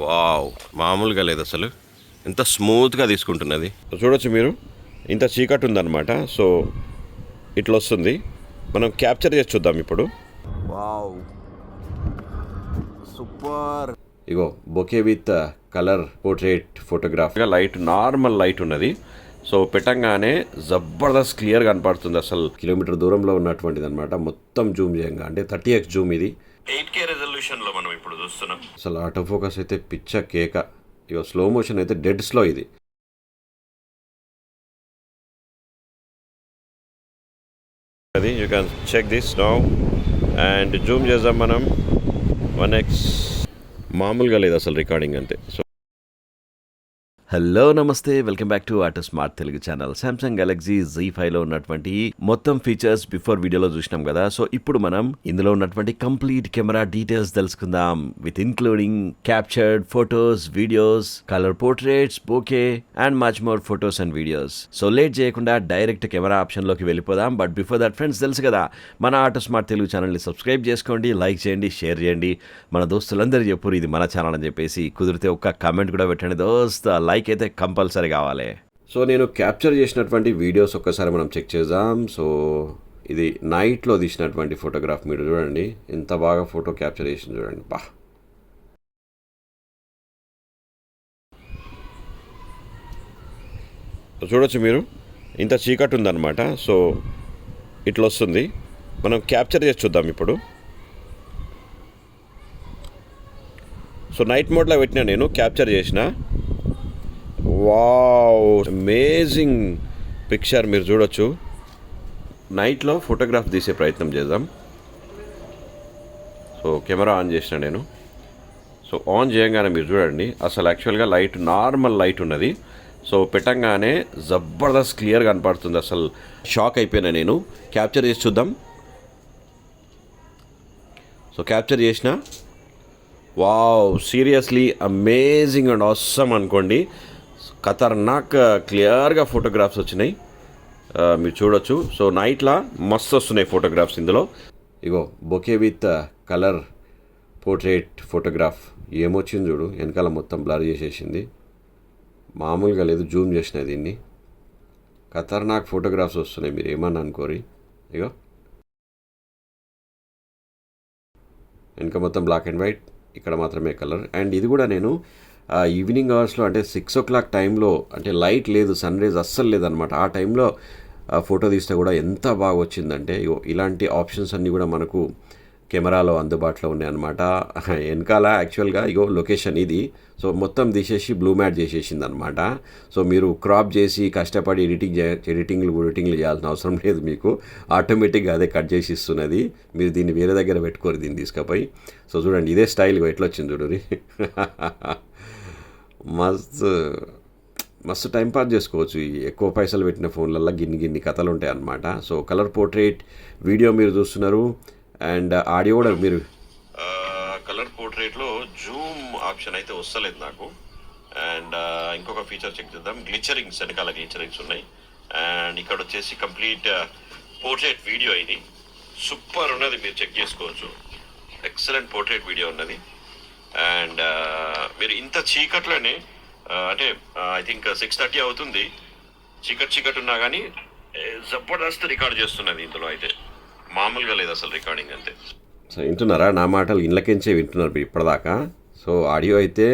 Wow! మామూలుగా లేదు అసలు. ఎంత స్మూత్‌గా తీసుకుంటున్నది. చూడొచ్చు మీరు. ఇంత చీకటి ఉందన్నమాట. సో ఇట్లా వస్తుంది. మనం క్యాప్చర్ చేసి చూద్దాం ఇప్పుడు. వావ్! సూపర్! ఇగో bokeh with colour portrait photograph. Light normal light ఉన్నది. సో పెట్టంగానే జబర్దస్త్ క్లియర్ కనపడుతుంది. అసలు కిలోమీటర్ దూరంలో ఉన్నటువంటిది అనమాట. మొత్తం జూమ్ చేయంగా అంటే 30x జూమ్ ఇది. 8K రెజల్యూషన్లో మనం ఇప్పుడు చూస్తున్నాం. అసలు ఆటో ఫోకస్ అయితే పిచ్చ కేక. ఇగో స్లో మోషన్ అయితే డెడ్ స్లో ఇది. అది you can check this now and zoom చేద్దాం మనం 1x. మామూలుగా లేదు అసలు రికార్డింగ్ అంతే. సో హలో నమస్తే, welcome back to Auto Smart Telugu channel. Samsung Galaxy Z5లో ఉన్నటువంటి మొత్తం ఫీచర్స్ బిఫోర్ వీడియోలో చూసినాం కదా. సో ఇప్పుడు మనం ఇందులో ఉన్నటువంటి కంప్లీట్ కెమెరా డీటెయిల్స్ తెలుసుకుందాం, with including captured photos, videos, colour portraits, bouquet and much more photos and videos. So late చేయకుండా డైరెక్ట్ కెమెరా ఆప్షన్లోకి వెళ్ళిపోదాం. బట్ బిఫోర్ దట్ ఫ్రెండ్స్, తెలుసు కదా మన ఆటో స్మార్ట్ తెలుగు ఛానల్ని సబ్స్క్రైబ్ చేసుకోండి, లైక్ చేయండి, షేర్ చేయండి. మన దోస్తులందరూ చెప్పురు ఇది మన ఛానల్ అని చెప్పేసి. కుదిరితే ఒక్క కామెంట్ కూడా పెట్టండి దోస్త్. లైక్ అయితే కంపల్సరీ కావాలి. సో నేను క్యాప్చర్ చేసినటువంటి వీడియోస్ ఒక్కసారి మనం చెక్ చేద్దాం. సో ఇది నైట్లో తీసినటువంటి ఫోటోగ్రాఫ్. మీరు చూడండి ఎంత బాగా ఫోటో క్యాప్చర్ చేసింది చూడండి. బా, చూడొచ్చు మీరు. ఇంత చీకటి ఉందన్నమాట. సో ఇట్లా వస్తుంది. మనం క్యాప్చర్ చేసి చూద్దాం ఇప్పుడు. సో నైట్ మోడ్లో పెట్టినా నేను, క్యాప్చర్ చేసిన. వావ్, అమేజింగ్ పిక్చర్ మీరు చూడొచ్చు. నైట్లో ఫోటోగ్రాఫ్ తీసే ప్రయత్నం చేద్దాం. సో కెమెరా ఆన్ చేసిన నేను. సో ఆన్ చేయగానే మీరు చూడండి అసలు యాక్చువల్గా లైట్ నార్మల్ లైట్ ఉన్నది. సో పెట్టంగానే జబర్దస్త్ క్లియర్ కనపడుతుంది. అసలు షాక్ అయిపోయినా నేను. క్యాప్చర్ చేసి చూద్దాం. సో క్యాప్చర్ చేసిన. Wow, seriously amazing and awesome అనుకోండి. ఖతర్నాక్ క్లియర్గా ఫోటోగ్రాఫ్స్ వచ్చినాయి, మీరు చూడొచ్చు. సో నైట్లో మస్తు వస్తున్నాయి ఫోటోగ్రాఫ్స్ ఇందులో. ఇగో bokeh with colour portrait photograph ఏమొచ్చింది చూడు. వెనకాల మొత్తం బ్లర్ చేసేసింది. మామూలుగా లేదు. జూమ్ చేసిన దీన్ని. ఖతర్నాక్ ఫోటోగ్రాఫ్స్ వస్తున్నాయి, మీరు ఏమన్నా అనుకోరి. ఇగో వెనక మొత్తం బ్లాక్ అండ్ వైట్, ఇక్కడ మాత్రమే కలర్. అండ్ ఇది కూడా నేను ఈవినింగ్ అవర్స్లో అంటే 6 o'clock టైంలో, అంటే లైట్ లేదు, సన్ రేజ్ అస్సలు లేదనమాట. ఆ టైంలో ఫోటో తీస్తే కూడా ఎంత బాగా వచ్చిందంటే ఇలాంటి ఆప్షన్స్ అన్నీ కూడా మనకు కెమెరాలో అందుబాటులో ఉన్నాయన్నమాట. వెనకాల యాక్చువల్గా ఇగో లొకేషన్ ఇది. సో మొత్తం తీసేసి బ్లూ మ్యాట్ చేసేసింది అనమాట. సో మీరు క్రాప్ చేసి కష్టపడి ఎడిటింగ్లు చేయాల్సిన అవసరం లేదు మీకు. ఆటోమేటిక్గా అదే కట్ చేసి ఇస్తున్నది. మీరు దీన్ని వేరే దగ్గర పెట్టుకోరు, దీన్ని తీసుకుపోయి. సో చూడండి ఇదే స్టైల్ ఎట్లా వచ్చింది చూడండి. మస్తు టైంపాస్ చేసుకోవచ్చు. ఈ ఎక్కువ పైసలు పెట్టిన ఫోన్లలో గిన్ని కథలు ఉంటాయి అన్నమాట. సో కలర్ పోర్ట్రేట్ వీడియో మీరు చూస్తున్నారు. అండ్ ఆడియో కూడా మీరు కలర్ పోర్ట్రేట్లో జూమ్ ఆప్షన్ అయితే వస్తలేదు నాకు. అండ్ ఇంకొక ఫీచర్ చెక్ చేద్దాం. గ్లిచరింగ్స్, వెనకాల గ్లిచరింగ్స్ ఉన్నాయి. అండ్ ఇక్కడ వచ్చేసి కంప్లీట్ పోర్ట్రేట్ వీడియో. ఇది సూపర్ ఉన్నది, మీరు చెక్ చేసుకోవచ్చు. ఎక్సలెంట్ పోర్ట్రేట్ వీడియో ఉన్నది. అండ్ మీరు ఇంత చీకట్లోనే అంటే ఐ థింక్ 6:30 అవుతుంది, చీకటి ఉన్నా కానీ జబర్దస్త్ రికార్డ్ చేస్తున్నది ఇందులో. అయితే మామూలుగా లేదు అసలు రికార్డింగ్ అంతే. సో వింటున్నారా నా మాటలు? ఇళ్ళకించే వింటున్నారు ఇప్పటిదాకా. సో ఆడియో అయితే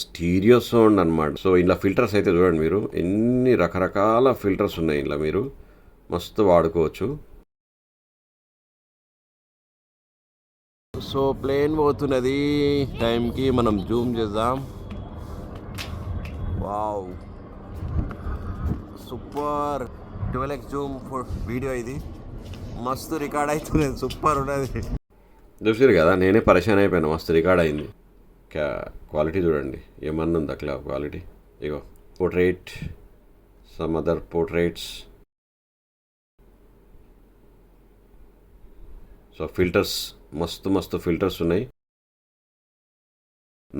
స్టీరియో సౌండ్ అనమాట. సో ఇలా ఫిల్టర్స్ అయితే చూడండి మీరు, ఎన్ని రకరకాల ఫిల్టర్స్ ఉన్నాయి ఇలా, మీరు మస్తు వాడుకోవచ్చు. సో ప్లేన్ పోతున్నది టైంకి, మనం జూమ్ చేద్దాం. Wow, super 12x Zoom video. ఇది మస్తు రికార్డ్ అవుతున్నది, సూపర్ ఉన్నది. చూసారు కదా, నేనే పరిశాన్ అయిపోయాను. మస్తు రికార్డ్ అయింది. క్వాలిటీ చూడండి ఏమన్నా ఉంది అట్లా క్వాలిటీ. ఇగో portrait, some other portraits. So filters మస్తు ఫిల్టర్స్ ఉన్నాయి.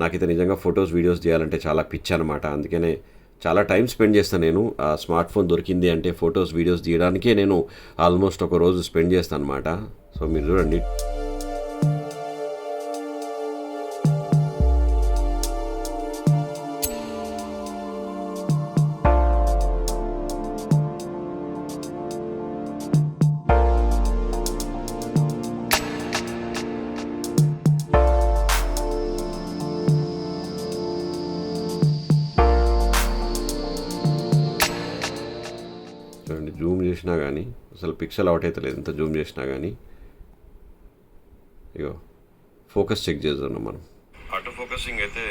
నాకైతే నిజంగా ఫొటోస్ వీడియోస్ చేయాలంటే చాలా పిచ్చి అనమాట. అందుకనే చాలా టైం స్పెండ్ చేస్తాను నేను. ఆ స్మార్ట్ ఫోన్ దొరికింది అంటే ఫొటోస్ వీడియోస్ తీయడానికే నేను ఆల్మోస్ట్ ఒక రోజు స్పెండ్ చేస్తాను అనమాట. సో మీరు చూడండి. చేసినా కానీ అసలు పిక్సెల్ అవుట్ అవుతలేదు, ఎంత జూమ్ చేసినా కానీ. ఇగో ఫోకస్ చెక్ చేస్తున్నాం మనం. ఆటో ఫోకసింగ్ అయితే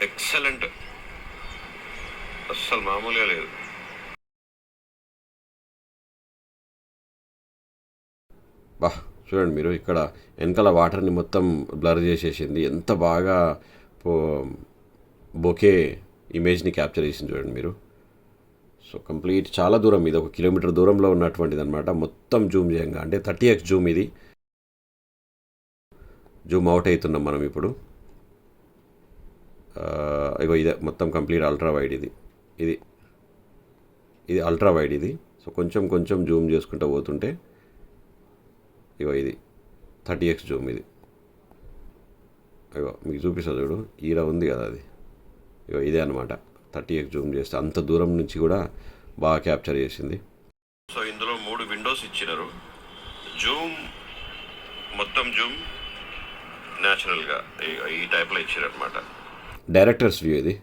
ఎక్సలెంట్, అస్సలు మామూలుగా లేదు. బా చూడండి మీరు, ఇక్కడ వెనకాల వాటర్ని మొత్తం బ్లర్ చేసేసింది. ఎంత బాగా బొకే ఇమేజ్ని క్యాప్చర్ చేసింది చూడండి మీరు. సో కంప్లీట్ చాలా దూరం, ఇది 1 కిలోమీటర్ దూరంలో ఉన్నటువంటిది అనమాట. మొత్తం జూమ్ చేయంగా అంటే 30x జూమ్, ఇది జూమ్ అవుట్ అవుతున్నాం మనం ఇప్పుడు. ఇగో ఇదే మొత్తం కంప్లీట్ అల్ట్రా వైడ్, ఇది అల్ట్రా వైడ్ ఇది. సో కొంచెం కొంచెం జూమ్ చేసుకుంటూ పోతుంటే ఇగో ఇది 30x జూమ్, ఇది ఇగో మీకు చూపిస్తా చూడు, ఈడ ఉంది కదా అది, ఇగో ఇదే అనమాట. 30x జూమ్ చేస్తే అంత దూరం నుంచి కూడా బాగా క్యాప్చర్ చేసింది. సో ఇందులో 3 విండోస్ ఇచ్చినారు. జూమ్, మొత్తం జూమ్, న్యాచురల్గా ఈ టైప్లో ఇచ్చారు అనమాట. డైరెక్టర్స్ వ్యూ ఇది.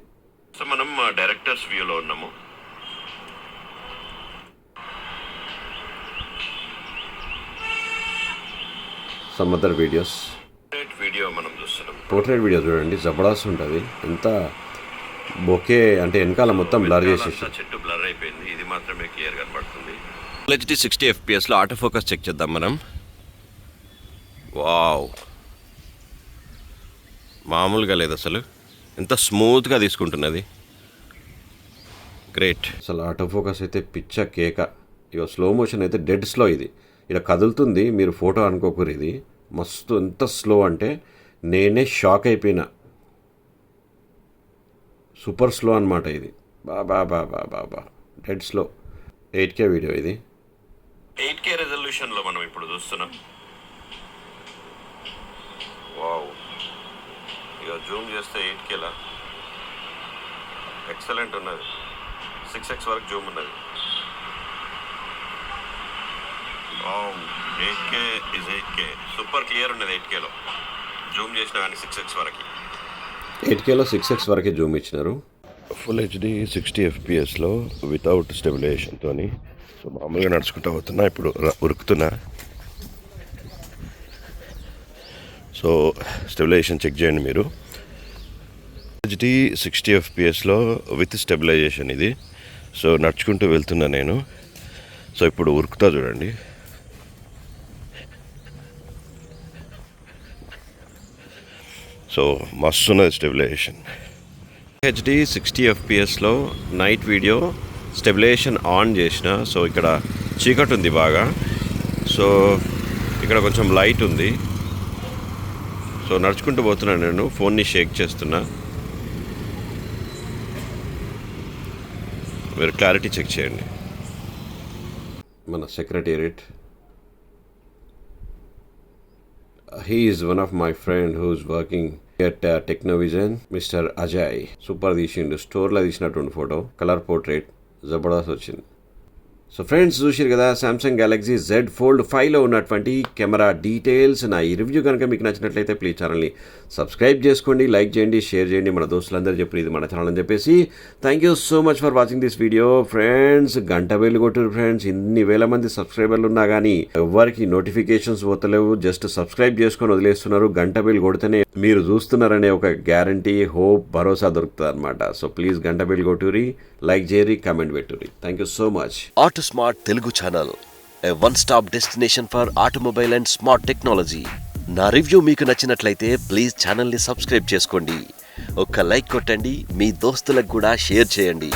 సో మనం డైరెక్టర్స్ వ్యూలో ఉన్నాము. సమ్ అదర్ వీడియోస్, వీడియో మనం చూస్తున్నాం. పోర్ట్రేట్ వీడియో చూడండి, జబర్దస్త్ ఉంటుంది. ఎంత బొకే అంటే వెనకాల మొత్తం బ్లర్ చేసేసి, చెట్టు బ్లర్ అయిపోయింది, ఇది మాత్రమే క్లియర్ కనబడుతుంది. HD 60 FPSలో ఆటో ఫోకస్ చెక్ చేద్దాం మనం. వావ్, మామూలుగా లేదు అసలు, ఎంత స్మూత్గా తీసుకుంటున్నది, గ్రేట్. అసలు ఆటో ఫోకస్ అయితే పిచ్చ కేక. ఇక స్లో మోషన్ అయితే డెడ్ స్లో, ఇది ఇలా కదులుతుంది, మీరు ఫోటో అనుకోకూరు. ఇది మస్తు, ఎంత స్లో అంటే నేనే షాక్ అయిపోయినా. సూపర్ స్లో అనమాట ఇది, బా డెడ్ స్లో. 8K వీడియో ఇది, 8K రెజల్యూషన్లో మనం ఇప్పుడు చూస్తున్నాం. వావ్, ఇక జూమ్ చేస్తే 8Kలా ఎక్సలెంట్ ఉన్నది. 6x వరకు జూమ్ ఉన్నది. 8K is 8K, super clear ఉన్నది 8Kలో. జూమ్ చేసినా కానీ 6x వరకు, 8Kలో 6x వరకే జూమ్ ఇచ్చినారు. ఫుల్ HD 60 FPSలో వితౌట్ స్టెబిలైజేషన్తో. సో మామూలుగా నడుచుకుంటూ పోతున్నా, ఇప్పుడు ఉరుకుతున్నా. సో స్టెబిలైజేషన్ చెక్ చేయండి మీరు. HD 60 FPSలో విత్ స్టెబిలైజేషన్ ఇది. సో నడుచుకుంటూ వెళ్తున్నా నేను. సో ఇప్పుడు ఉరుకుతా చూడండి. సో మస్తు ఉన్నది స్టెబిలైజేషన్. HD 60 FPSలో నైట్ వీడియో స్టెబిలైజేషన్ ఆన్ చేసిన. సో ఇక్కడ చీకటి ఉంది బాగా, సో ఇక్కడ కొంచెం లైట్ ఉంది. సో నడుచుకుంటూ పోతున్నాను నేను, ఫోన్ని షేక్ చేస్తున్నా. మీరు క్లారిటీ చెక్ చేయండి. మన secretariat, he is one of my friend who's working at Technovision, Mr. Ajay. Super తీసిండు, స్టోర్లో తీసినటువంటి ఫోటో, కలర్ పోర్ట్రేట్ జబర్దస్త్ వచ్చింది. సో ఫ్రెండ్స్ చూసారు కదా, సామ్సంగ్ గెలాక్సీ Z Fold 5లో ఉన్నటువంటి కెమెరా డీటెయిల్స్. నా ఈ రివ్యూ కనుక మీకు నచ్చినట్లయితే ప్లీజ్ ఛానల్ని సబ్స్క్రైబ్ చేసుకోండి, లైక్ చేయండి, షేర్ చేయండి, మన దోస్తులందరూ చెప్పి ఇది మన ఛానల్ అని చెప్పేసి. Thank you so much for watching this video friends. గంట వేలు కొట్టురు ఫ్రెండ్స్, ఇన్ని వేల మంది సబ్స్క్రైబర్లు ఉన్నా కానీ ఎవరికి నోటిఫికేషన్స్ పోతలేవు, జస్ట్ సబ్స్క్రైబ్ చేసుకొని వదిలేస్తున్నారు. గంట వేలు కొడితేనే మీరు చూస్తున్నారనే ఒక గ్యారంటీ, హోప్, భరోసా దొరుకుతుంది అనమాట. సో ప్లీజ్ గంట వేలు కొట్టురి, లైక్ చేయరి, కామెంట్ పెట్టురి. Thank you so much. Auto Smart Telugu channel, a one-stop destination for automobile and smart technology. నా రివ్యూ మీకు నచ్చినట్లయితే ప్లీజ్ ఛానల్ని సబ్స్క్రైబ్ చేసుకోండి, ఒక లైక్ కొట్టండి, మీ దోస్తులకు కూడా షేర్ చేయండి.